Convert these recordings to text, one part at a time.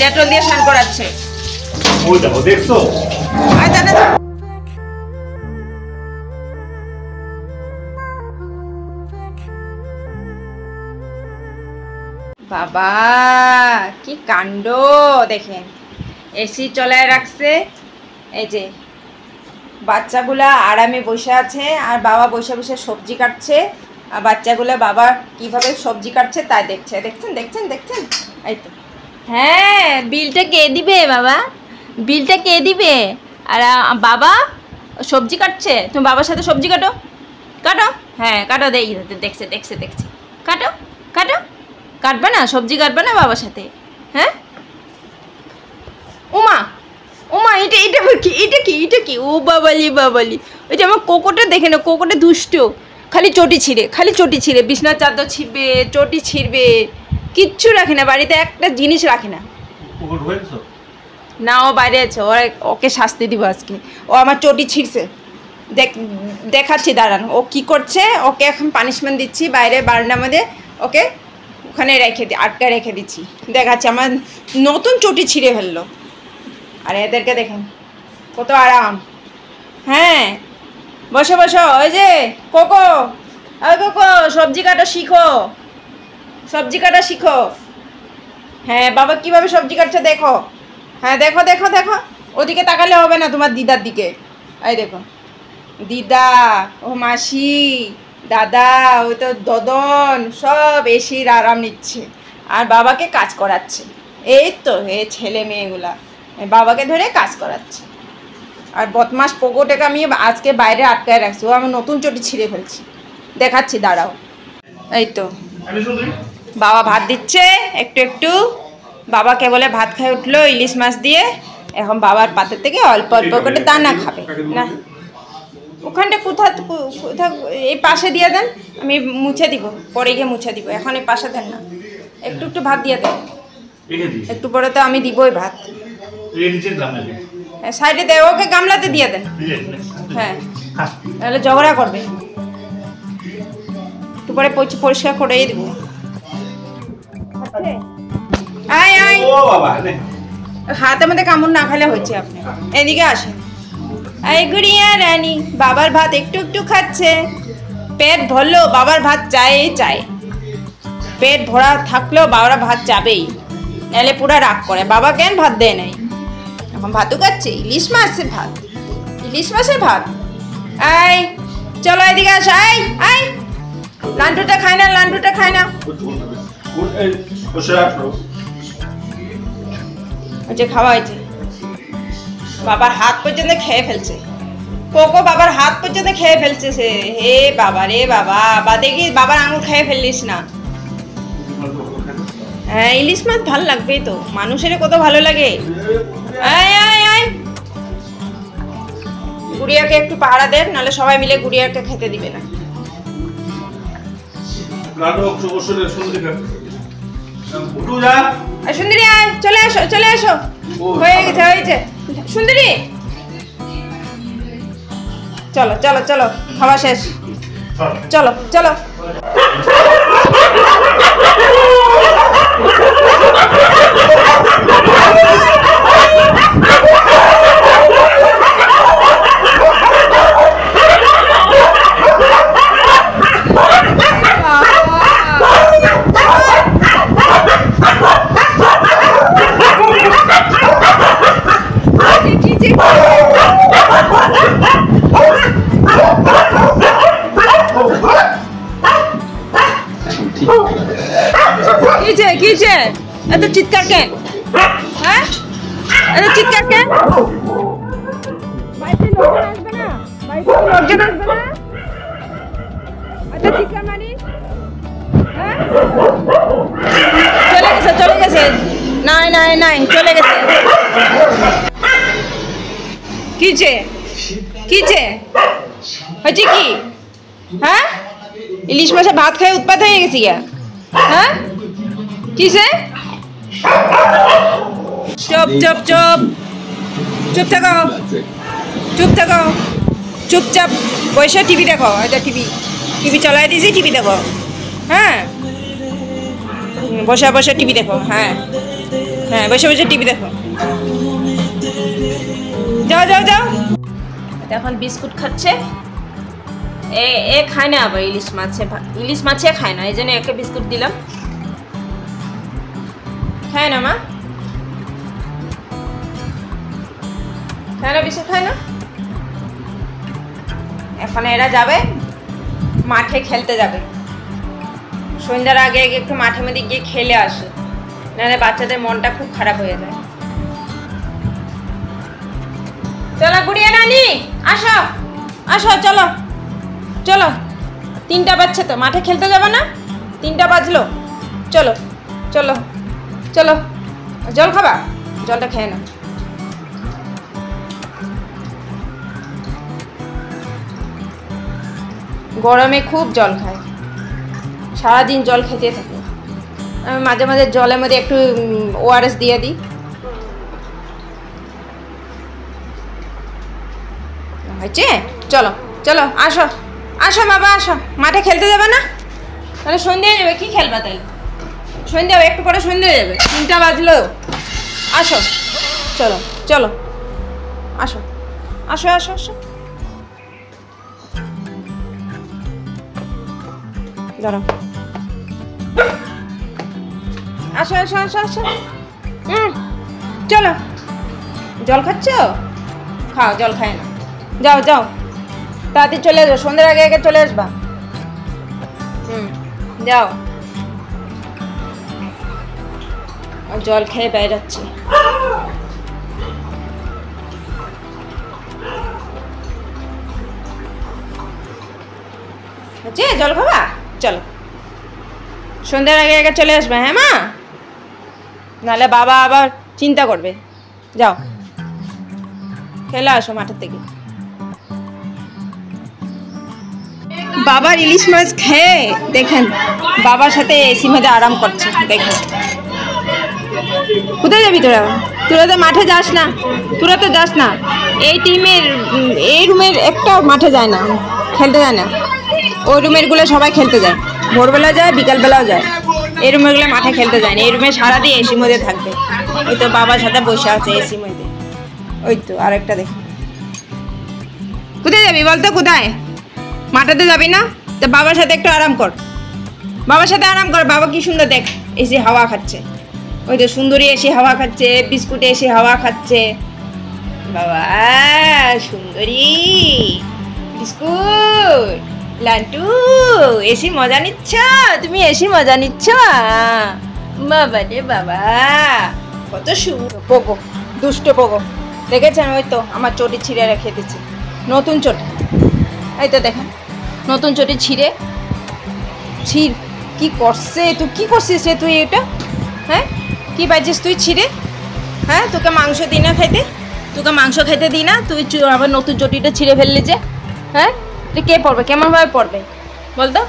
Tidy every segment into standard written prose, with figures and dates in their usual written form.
Dettol দিয়ে স্নান করাচ্ছে। ওই দেখো, দেখছো? বাবা কি কাণ্ড দেখেন, এসি চলায় রাখছে, এই যে বাচ্চাগুলা আরামে বসে আছে আর বাবা বসে বসে সবজি কাটছে, আর বাচ্চাগুলো বাবা কিভাবে সবজি কাটছে তাই দেখছে। দেখছেন দেখছেন দেখছেন? এই তো। হ্যাঁ, বিলটা কে দিবে বাবা? বিলটা কে দিবে? আর বাবা সবজি কাটছে, তুমি বাবার সাথে সবজি কাটো, কাটো। হ্যাঁ কাটো, দেখছে দেখছে দেখছে, কাটো কাটো। কাটবে না সবজি, কাটবে না বাবার সাথে? হ্যাঁ ওমা ওমা, এটা এটা কি, এটা কি, এটা কি? ও বাবালি বাবালি, ওই যে আমার কোকোটা দেখে না, কোকোটা দুষ্ট, খালি চটি ছিঁড়ে, খালি চটি ছিঁড়ে, বিছনার চাদর ছিঁড়বে, চটি ছিঁড়বে, কিচ্ছু রাখে না বাড়িতে, একটা জিনিস রাখে না। না ও বাইরে আছে, ওকে শাস্তি দিব আজকে। ও আমার চটি ছিঁড়ছে, দেখাচ্ছি দাঁড়ান ও কি করছে। ওকে এখন পানিশমেন্ট দিচ্ছি, বাইরে বারান্দার মধ্যে ওকে ওখানে আটকে রেখে দিচ্ছি। দেখাচ্ছি, আমার নতুন চটি ছিঁড়ে ফেললো। আর এদেরকে দেখেন কত আরাম। হ্যাঁ বসো বসো, ওই যে কোকো, ওই কোকো সবজি কাটা শিখো, সবজি কাটা শিখো। হ্যাঁ বাবা কিভাবে সবজি কাটছে দেখো। হ্যাঁ দেখো দেখো দেখো, ওদিকে তাকালে হবে না, তোমার দিদার দিকে। এই দেখো দিদা, ও মাসি, দাদা, ওই তো দদন, সব এসির আরাম নিচ্ছে আর বাবাকে কাজ করাচ্ছে। এই তো ছেলে মেয়েগুলা বাবাকে ধরে কাজ করাচ্ছে। আর বদমাস পোকোটাকে আমি আজকে বাইরে আটকায় রাখছি, ও আমি নতুন চটি ছিঁড়ে ফেলছি, দেখাচ্ছি দাঁড়াও। এই তো বাবা ভাত দিচ্ছে একটু একটু, বাবাকে বলে ভাত খাই উঠলো ইলিশ মাছ দিয়ে, এখন বাবার পাতের থেকে অল্প অল্প করে দানা খাবে না। ওখানটা কোথা এই পাশে দিয়ে দেন, আমি মুছে দিব, পরে গিয়ে মুছে দিব, এখন এই পাশে দেন না, একটু একটু ভাত দিয়ে দেন, একটু পরে তো আমি দিবই ভাত। হ্যাঁ সাইডে দেয়, ওকে গামলাতে দিয়ে দেন। হ্যাঁ তাহলে ঝগড়া করবে, একটু পরে পরিষ্কার করেই দিব। আয় আয়, হাতের মধ্যে কামড় না খেলে হচ্ছে। আপনি এদিকে আসেন। এই গুড়িয়া রানী, বাবার ভাত একটু একটু খাচ্ছে, পেট ভরলো বাবার ভাত চাই চাই, পেট ভরা থাকলেও বাবার ভাত যাবেই, নাহলে পুরা রাগ করে। বাবা কেন ভাত দেয় নাই, এখন ভাতও খাচ্ছে, ইলিশ মাছের ভাত, ইলিশ মাছের ভাত। আয় চলো এদিকে আস, আয় আয়, লান্টুটা খায় না, লান্টুটা খায় না, যে খাওয়া হয়েছে। বাবার হাত পর্যন্ত খেয়ে ফেলছে, কোকো বাবার হাত পর্যন্ত খেয়ে ফেলছে সে। হে বাবা রে বাবা, বা দেখি বাবার আঙুল খেয়ে ফেললিস না। হ্যাঁ ইলিশ মাছ ভালো লাগবেই তো, মানুষের কত ভালো লাগে। আয় আয় আয়, গুড়িয়াকে একটু পাহারা দেন, নাহলে সবাই মিলে গুড়িয়াকে খেতে দিবে না। সুন্দরী আয়, চলে আসো চলে আসো, হয়ে গেছে হয়েছে। সুন্দরী চলো চলো চলো, খাওয়া শেষ, চলো চলো। কিছে এত চিৎকার কেন? হ্যাঁ এত চিৎকার কেন? বাড়িতে লোকজন আসবে না, বাড়িতে লোকজন আসবে না, এত চিৎকার মারিস? হ্যাঁ চলে গেছে চলে গেছে, নাই নাই নাই চলে গেছে। কিছে কিছে হয়েছে কি? হ্যাঁ ইলিশ মাছের ভাত খেয়ে উৎপাত হয়ে গেছি গা। হ্যাঁ কিসে? চুপ চুপ চুপ চুপ থাকো, চুপ থাকো, চুপচাপ বসে টিভি দেখো। এটা টিভি টিভি চালাই দিয়েছি, টিভি দেখো। হ্যাঁ বসে বসে টিভি দেখো। হ্যাঁ হ্যাঁ বসে বসে টিভি দেখো। যাও যাও যাও। এখন বিস্কুট খাচ্ছে। এ খায় না আবার ইলিশ মাছে খায় না, এই জন্য একে বিস্কুট দিলাম। খায় না মা, খায় না, বিস্কুট খায় না। এখন এরা যাবে মাঠে খেলতে যাবে। সন্ধ্যার আগে আগে একটু মাঠে মধ্যে গিয়ে খেলে আসে, নাহলে বাচ্চাদের মনটা খুব খারাপ হয়ে যায়। চলো গুড়িয়া নানি আসো আসো, চলো চলো। 3টা বাজছে তো, মাঠে খেলতে যাবে না? 3টা বাজলো, চলো চলো চলো। জল খাবা? জলটা খেয়ে নাও। গরমে খুব জল খায়, সারাদিন জল খেতে থাকে। আমি মাঝে মাঝে জলের মধ্যে একটু ORS দিয়ে দিই। হয়েছে? চলো চলো আসো আসো বাবা আসো। মাঠে খেলতে যাবে না? তাহলে সন্ধ্যে হয়ে যাবে, কি খেলবা তাই? সন্ধ্যে হবে, একটু পরে সন্ধ্যে হয়ে যাবে। 3টা বাজলো, আসো চলো চলো আসো আসো আসো আসো। দাঁড়াও, আসো আসো আসো আসো। চলো। জল খাচ্ছ? খাও, জল খায় না। যাও যাও, তাড়াতাড়ি চলে আসো, সন্ধ্যার আগে আগে চলে আসবা। যাও। জল খেয়ে বেড়াচ্ছে। হচ্ছে জল খাবা? চলো, সন্ধ্যার আগে আগে চলে আসবে। হ্যাঁ মা, নাহলে বাবা আবার চিন্তা করবে। যাও খেলে আসো মাঠের থেকে। বাবার ইলিশ মাছ খেয়ে দেখেন বাবার সাথে এসি মধ্যে আরাম করছে। দেখেন, কোথায় যাবি তোরা? তোরা তো মাঠে যাস না, তোরা তো যাস না। এই টিমের এই রুমের একটা মাঠে যায় না, খেলতে যায় না। ওই রুমের গুলো সবাই খেলতে যায়, ভোরবেলা যায়, বিকালবেলাও যায়। এই রুমের গুলো মাঠে খেলতে যায় না। এই রুমে সারাদিন এসির মধ্যে থাকবে। ওই তো বাবার সাথে বসে আছে এসির মধ্যে। ওই তো আরেকটা দেখ। কোথায় যাবি বলতো? কোথায়? মাঠেতে যাবি না? তো বাবার সাথে একটু আরাম কর, বাবার সাথে আরাম কর। বাবা কি সুন্দর দেখ এসি হাওয়া খাচ্ছে। ওই তো সুন্দরী এসে হাওয়া খাচ্ছে, বিস্কুটে এসে হাওয়া খাচ্ছে। বাবা সুন্দরী বিস্কুট, লান্টু এসি মজা নিচ্ছ তুমি? এসি মজা নিচ্ছ? বাবা রে বাবা, কত সুন্দর। পোগো, দুষ্ট পোগো, দেখেছেন? ওই তো আমার চটি ছিঁড়ে রেখে দিচ্ছে, নতুন চটি। এই তো দেখেন, নতুন চটি ছিঁড়ে কি করছে? তুই কি করছিস রে তুই? এটা হ্যাঁ কি পাইছিস তুই ছিঁড়ে? হ্যাঁ তোকে মাংস দিই না খাইতে? তোকে মাংস খাইতে দিই না? তুই আবার নতুন চটিটা ছিঁড়ে ফেললি যে? হ্যাঁ কে পড়বে? কেমনভাবে পড়বে বলতো?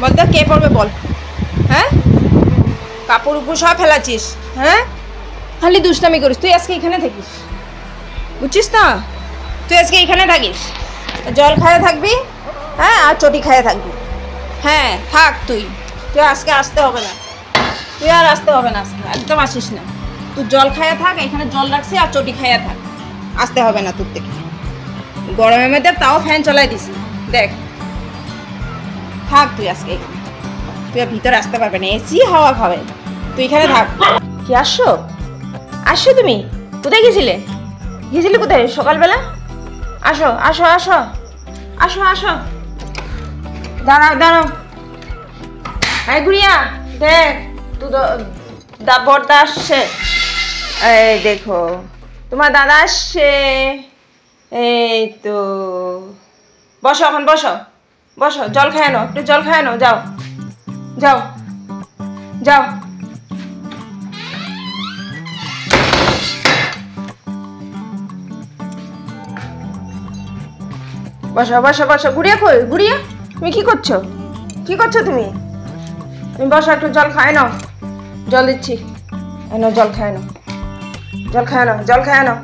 বলতো কে পড়বে বল? হ্যাঁ কাপড় উপর সব ফেলাছিস। হ্যাঁ খালি দুষ্টামি করিস। তুই আজকে এখানে থাকিস, বুঝছিস না? তুই আজকে এখানে থাকিস, জল খায়ে থাকবি, হ্যাঁ আর চটি খায়ে থাকবি। হ্যাঁ থাক, তুই আজকে আসতে হবে না, তুই আর আসতে হবে না আজকে, একদম আসিস না। তুই জল খাইয়া থাক, এখানে জল রাখছি, আর চটি খাইয়া থাক, আসতে হবে না তোর থেকে। গরমের মধ্যে তাও ফ্যান চলাই দিছি, দেখ থাক তুই আজকে এখানে। তুই আর ভিতরে আসতে পারবে না, এসি হাওয়া খাবে, তুই এখানে থাক। কি আসছো? আসছো তুমি? কোথায় গেছিলে? কোথায় সকালবেলা? আসো আসো আসো আসো আসো, দাঁড়াও দাঁড়াও। এই গুড়িয়া দেখ, বড়দা আসছে। এই দেখো তোমার দাদা আসছে। এই তো বসো, এখন বসো বসো, জল খায় নাও, একটু জল খায় নাও। যাও যাও যাও। বসো বসো বসো। গুড়িয়া কই? গুড়িয়া তুমি কি করছো? কি করছো তুমি? তুমি বসো, একটু জল খায় নাও, জল দিচ্ছি। এনো জল খায় নাও, জল খায় নাও, জল খায় নাও।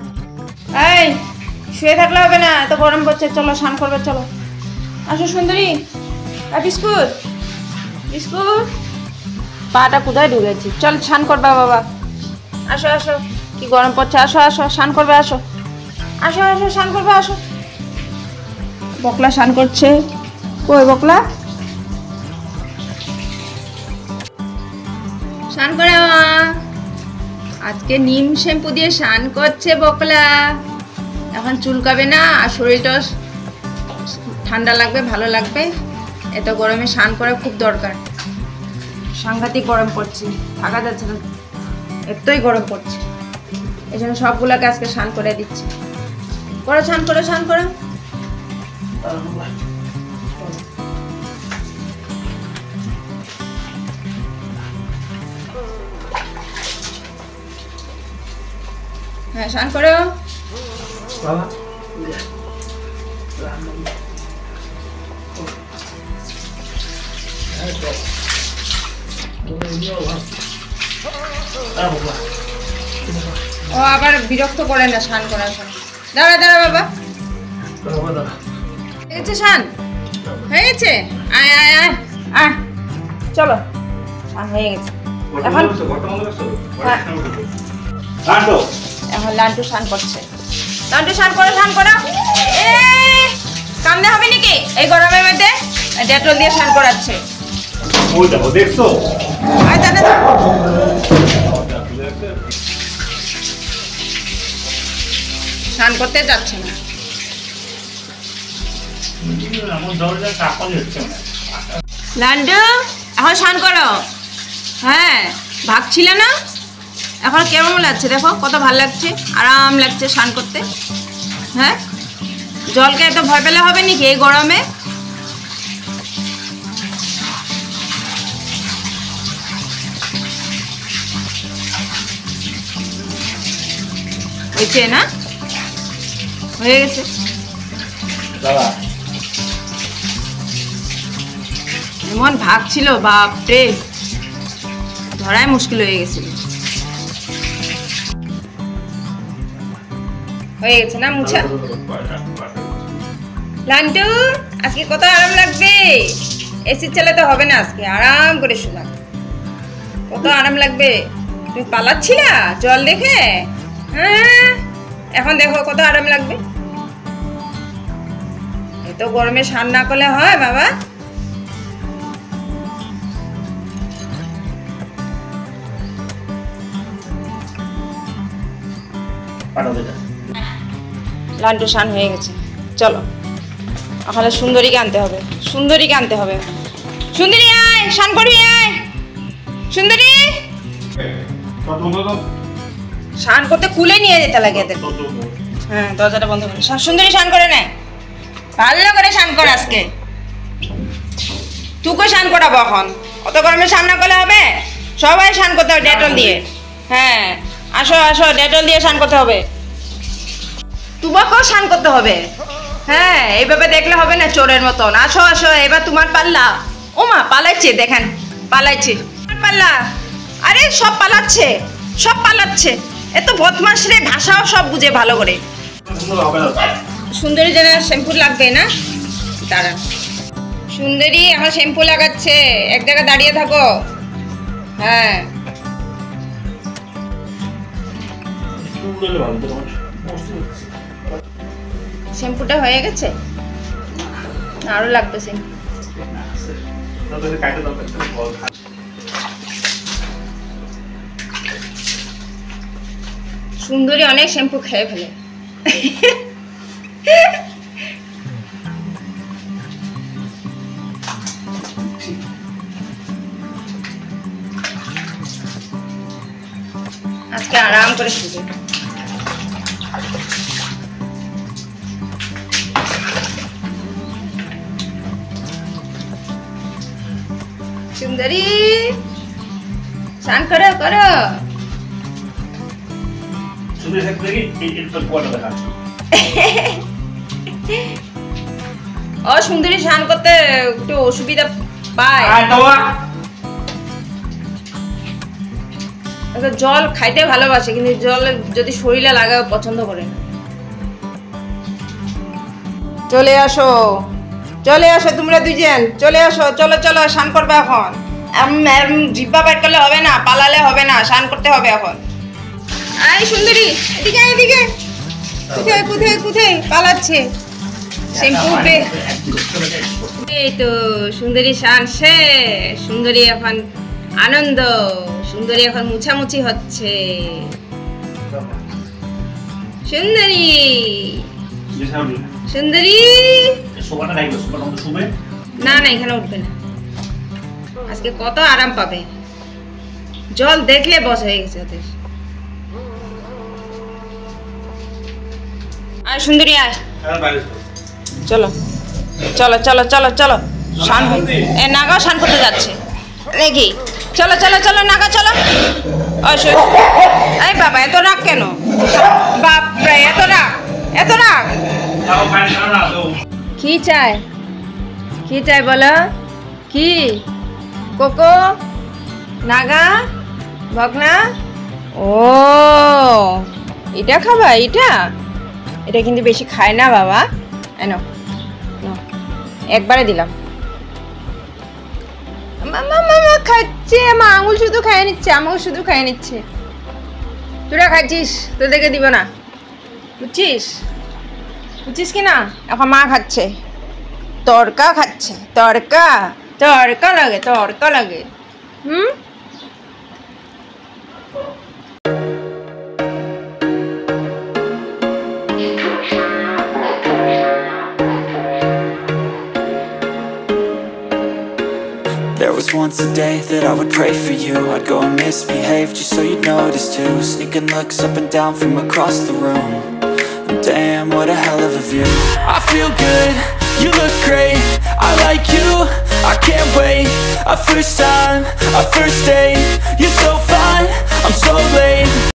এই শুয়ে থাকলে হবে না, এত গরম পড়ছে, চলো স্নান করবে, চলো। আসো সুন্দরী। বিস্কুট বিস্কুট, পাটা কোথায় ঢুকেছি? চল স্নান করবা বাবা, আসো আসো, কি গরম পড়ছে, আসো আসো স্নান করবে, আসো আসো আসো স্নান করবে, আসো। বকলা স্নান করছে, কই বকলা? স্নান করে আজকে নিম শ্যাম্পু দিয়ে স্নান করছে বকলা। এখন চুলকাবে না আর শরীরটা ঠান্ডা লাগবে, ভালো লাগবে। এত গরমে স্নান করা খুব দরকার। সাংঘাতিক গরম পড়ছে, থাকা যাচ্ছে না, এতই গরম পড়ছে। এই জন্য সবগুলোকে আজকে স্নান করে দিচ্ছি। করো স্নান করো, স্নান করো। হ্যাঁ স্নান করো। ও আবার বিরক্ত করে না স্নান করার সময়। দাঁড়া দাঁড়া বাবা, হয়ে গেছে স্নান, হয়ে গেছে। আয় আয় আয় আয়, চলো স্নান হয়ে গেছে। এখন এখন লান্টু স্নান করছে। লান্টু স্নান করো, স্নান করো। কামড়ে হবে নাকি এই গরমের মধ্যে? ডেটল দিয়ে স্নান করাচ্ছে। ওই দেখো, দেখছো? আয় দাদা, স্নান করতে যাচ্ছে না। লান্টু এখন স্নান করো। হ্যাঁ ভাগছিলে না, এখন কেমন লাগছে দেখো, কত ভালো লাগছে, আরাম লাগছে স্নান করতে। হ্যাঁ জলকে এত ভয় পেলে হবে নাকি এই গরমে? হয়েছে না, হয়ে গেছে। এমন ভাগ ছিল, বাপরে, ধরাই মুশকিল হয়ে গেছিল। হয়ে গেছে না মুছা? লান্টু আজকে কত আরাম লাগবে, এসি চালাতে হবে না, আজকে আরাম করে শুবা, কত আরাম লাগবে। তুমি পালাচ্ছিলা জল দেখে? হ্যাঁ এখন দেখো কত আরাম লাগবে। এত গরমে স্নান না করলে হয় বাবা? লান্টু স্নান হয়ে গেছে, চলো ওখানে সুন্দরীকে আনতে হবে, সুন্দরীকে আনতে হবে। সুন্দরী আয়, স্নান করবি আয়। সুন্দরী স্নান করতে কুলে নিয়ে যেতে লাগে এদের। হ্যাঁ দরজাটা বন্ধ করে। সুন্দরী স্নান করে নেয়, ভালো করে স্নান কর আজকে। তুকে স্নান করাবো এখন, অত গরমে স্নান না করলে হবে? সবাই স্নান করতে হবে ডেটল দিয়ে। হ্যাঁ আসো আসো, ডেটল দিয়ে স্নান করতে হবে, তোমাকেও স্নান করতে হবে। হ্যাঁ এইভাবে দেখলে হবে না চোরের মতন। আসো আসো, এবার তোমার পাল্লা। ও মা পালাইছে, দেখেন পালাইছে, পাল্লা। আরে সব পালাচ্ছে, সব পালাচ্ছে, এত বদমাস রে, ভাষাও সব বুঝে ভালো করে। সুন্দরী যেন শ্যাম্পু লাগবে না, দাঁড়া। সুন্দরী এখন শ্যাম্পু লাগাচ্ছে, এক জায়গায় দাঁড়িয়ে থাকো। হ্যাঁ শ্যাম্পুটা হয়ে গেছে, আরো লাগবে শ্যাম্পু। সুন্দরী অনেক শ্যাম্পু খেয়ে ফেলে। আজকে আরাম করে শুবে। সুন্দরী স্নান করো করো। ও সুন্দরী স্নান করতে একটু অসুবিধা পায়, জল খাইতে ভালোবাসে, কিন্তু জল যদি শরীরে লাগাও পছন্দ করে না। চলে আসো, চলে আসো তোমরা দুজন, চলে আসো, চলো চলো স্নান করবে এখন। জিব্বা বাইট করলে হবে না, পালালে হবে না, স্নান করতে হবে এখন। আয় সুন্দরী, এদিকে এদিকে। কোথায় কোথায় কোথায় পালাচ্ছে? Shampoo pay. এই তো সুন্দরী শানছে। সুন্দরী এখন আনন্দ। সুন্দরী এখন মুছামুছি হচ্ছে। সুন্দরী সুন্দরী না না, এখানে উঠবে না। আজকে কত আরাম পাবে। জল দেখলে বস হয়ে গেছে ওদের। আয় সুন্দরী আয়, চলো চলো চলো চলো চলো। নাগা স্নান করতে যাচ্ছে নাকি? চলো চলো চলো নাগা চলো। এই বাবা এত রাগ কেন? বাপরে এত রাগ, এত রাগ। কি চাই, কি চাই বলো? কি কোকো নাগা ভগনা? ও এটা খাবা? এটা এটা কিন্তু বেশি খায় না বাবা। এনো একবারে দিলাম। মামা মামা খাচ্ছে, আমার আঙুল শুধু খাইয়ে নিচ্ছে, আমাকে শুধু খাইয়ে নিচ্ছে। তোরা খাচ্ছিস, তোদেরকে দিব না, বুঝছিস? বুঝছিস কি না? এখন মা খাচ্ছে, তরকা খাচ্ছে। তরকা তরকা লাগে, তরকা লাগে। There was once a day that I would pray for you. I'd go and misbehave just so you'd notice too. Sneaking looks up and down from across the room. And damn, what a hell of a view. I feel good, you look great, I like you, I can't wait. A first time, a first date,